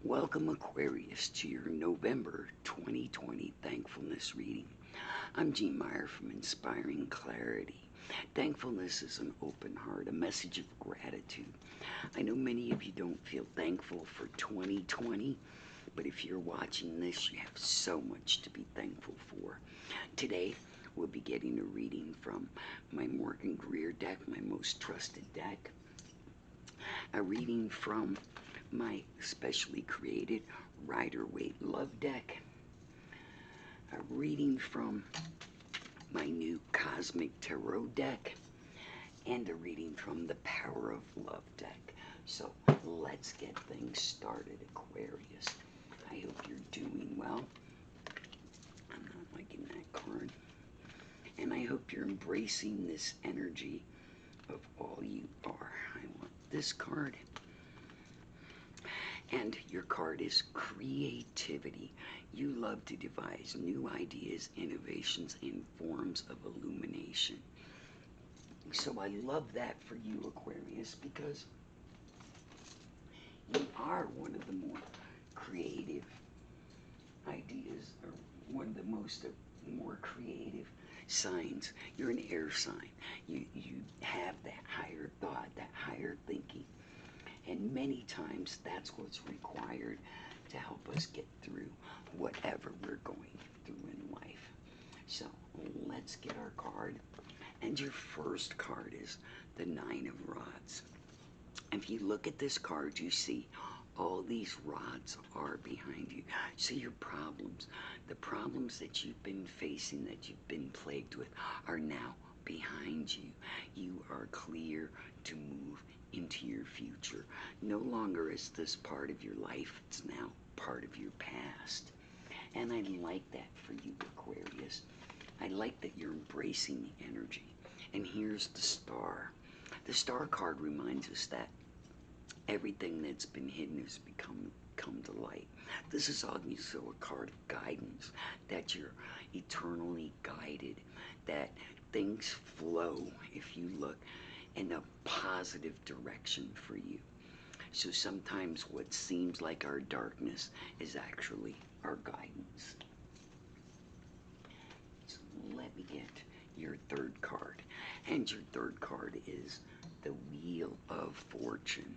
Welcome, Aquarius, to your November 2020 Thankfulness reading. I'm Jean Meyer from Inspiring Clarity. Thankfulness is an open heart, a message of gratitude. I know many of you don't feel thankful for 2020, but if you're watching this, you have so much to be thankful for. Today, we'll be getting a reading from my Morgan Greer deck, my most trusted deck. A reading from my specially created Rider-Waite Love deck, a reading from my new Cosmic Tarot deck, and a reading from the Power of Love deck. So let's get things started, Aquarius. I hope you're doing well. I'm not liking that card. And I hope you're embracing this energy of all you are. I want this card. And your card is creativity. You love to devise new ideas, innovations, and forms of illumination. So I love that for you, Aquarius, because you are one of the more creative ideas, or one of the more creative signs. You're an air sign. You have that higher thought, that higher thinking. And many times that's what's required to help us get through whatever we're going through in life. So let's get our card. And your first card is the Nine of Rods. If you look at this card, you see all these rods are behind you. So your problems, the problems that you've been facing, that you've been plagued with, are now behind you. You are clear to move into your future. No longer is this part of your life, it's now part of your past. And I like that for you, Aquarius. I like that you're embracing the energy. And here's the Star. The Star card reminds us that everything that's been hidden has come to light. This is also a card of guidance, that you're eternally guided, that things flow if you look in a positive direction for you. So sometimes what seems like our darkness is actually our guidance. So let me get your third card. And your third card is the Wheel of Fortune.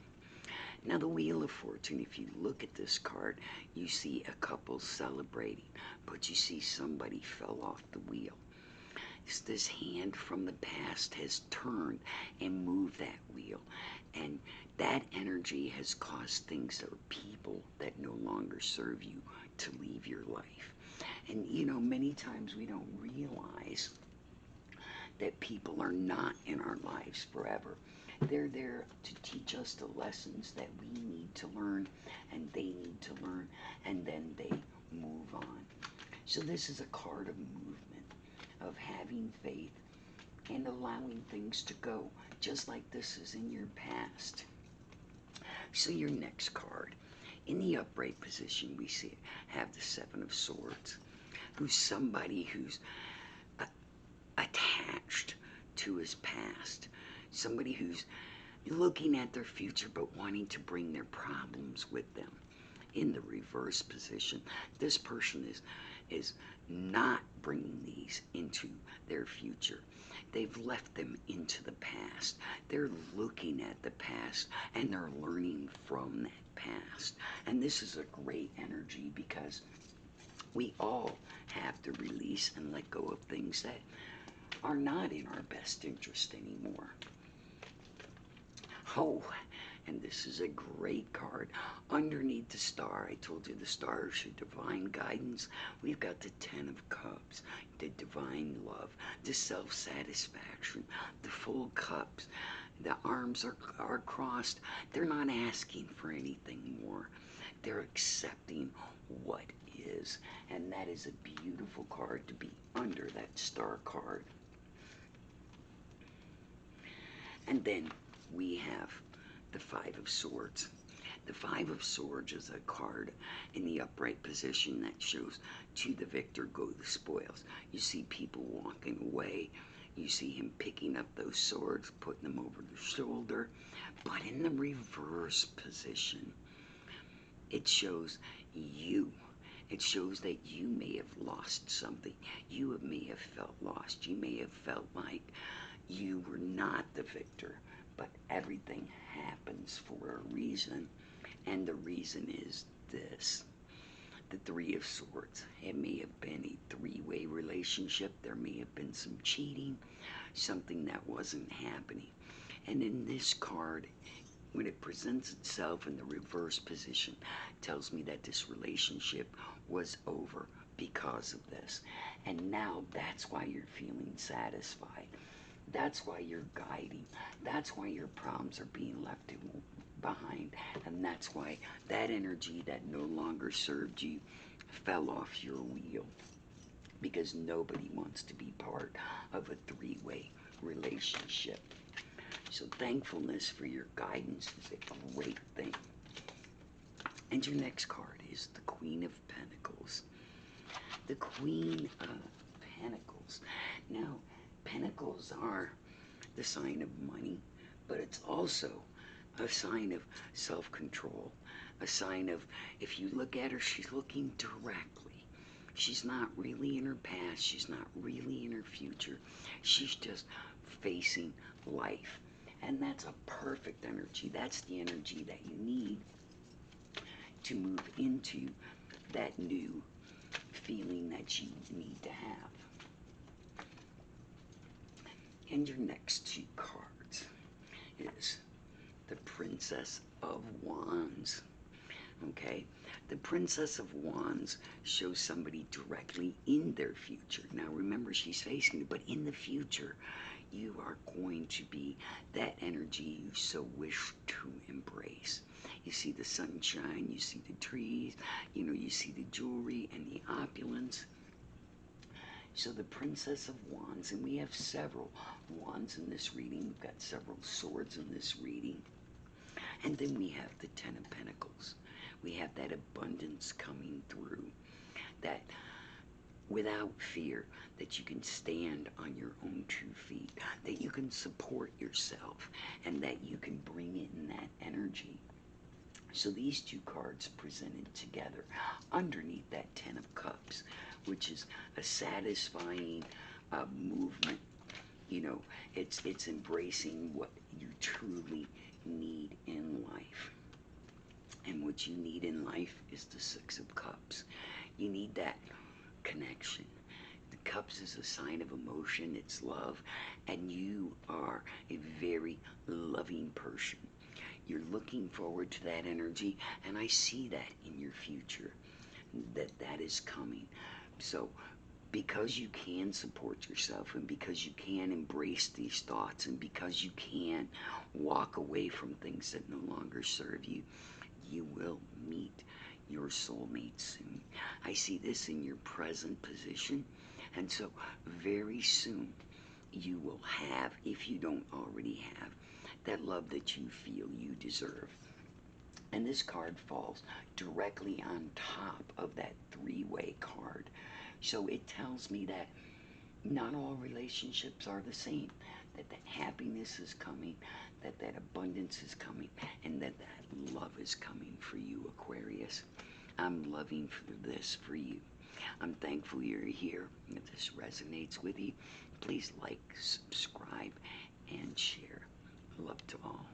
Now the Wheel of Fortune, if you look at this card, you see a couple celebrating, but you see somebody fell off the wheel. This hand from the past has turned and moved that wheel, and that energy has caused things or people that no longer serve you to leave your life. And you know, many times we don't realize that people are not in our lives forever. They're there to teach us the lessons that we need to learn, and they need to learn, and then they move on. So this is a card of movement, of having faith and allowing things to go, just like this is in your past. So your next card, in the upright position, we see have the Seven of Swords, who's somebody who's attached to his past, somebody who's looking at their future but wanting to bring their problems with them. In the reverse position, this person is not bringing these into their future. They've left them into the past. They're looking at the past and they're learning from that past. And this is a great energy because we all have to release and let go of things that are not in our best interest anymore. Oh, and this is a great card. Underneath the Star, I told you the Star is your divine guidance. We've got the Ten of Cups, the divine love, the self-satisfaction, the full cups. The arms are crossed. They're not asking for anything more. They're accepting what is. And that is a beautiful card to be under that Star card. And then we have the Five of Swords. The Five of Swords is a card in the upright position that shows to the victor go the spoils. You see people walking away. You see him picking up those swords, putting them over their shoulder. But in the reverse position, It shows you. It shows that you may have lost something. You may have felt lost. You may have felt like you were not the victor. But everything happens for a reason. And the reason is this. The Three of Swords. It may have been a three-way relationship. There may have been some cheating. Something that wasn't happening. And in this card, when it presents itself in the reverse position, it tells me that this relationship was over because of this. And now that's why you're feeling satisfied. That's why you're guiding. That's why your problems are being left behind. And that's why that energy that no longer served you fell off your wheel. Because nobody wants to be part of a three-way relationship. So thankfulness for your guidance is a great thing. And your next card is the Queen of Pentacles. The Queen of Pentacles. Now, pentacles are the sign of money, but it's also a sign of self-control. A sign of, if you look at her, she's looking directly. She's not really in her past. She's not really in her future. She's just facing life. And that's a perfect energy. That's the energy that you need to move into that new feeling that you need to have. And your next two cards is the Princess of Wands. Okay, the Princess of Wands shows somebody directly in their future. Now remember, she's facing you, but in the future, you are going to be that energy you so wish to embrace. You see the sunshine, you see the trees, you see the jewelry and the opulence. So the Princess of Wands, and we have several wands in this reading. We've got several swords in this reading. And then we have the Ten of Pentacles. We have that abundance coming through, that without fear, that you can stand on your own 2 feet, that you can support yourself, and that you can bring in that energy. So these two cards presented together underneath that Ten of Cups, which is a satisfying movement. It's embracing what you truly need in life. And what you need in life is the Six of Cups. You need that connection. The Cups is a sign of emotion, it's love, and you are a very loving person. You're looking forward to that energy, and I see that in your future, that is coming. So because you can support yourself, and because you can embrace these thoughts, and because you can walk away from things that no longer serve you, you will meet your soulmate soon. I see this in your present position, and so very soon you will have, if you don't already have, that love that you feel you deserve. And this card falls directly on top of that three-way card. So it tells me that not all relationships are the same, that happiness is coming, that abundance is coming, and that love is coming for you, Aquarius. I'm loving for this for you. I'm thankful you're here. If this resonates with you, please like, subscribe, and share. Love to all.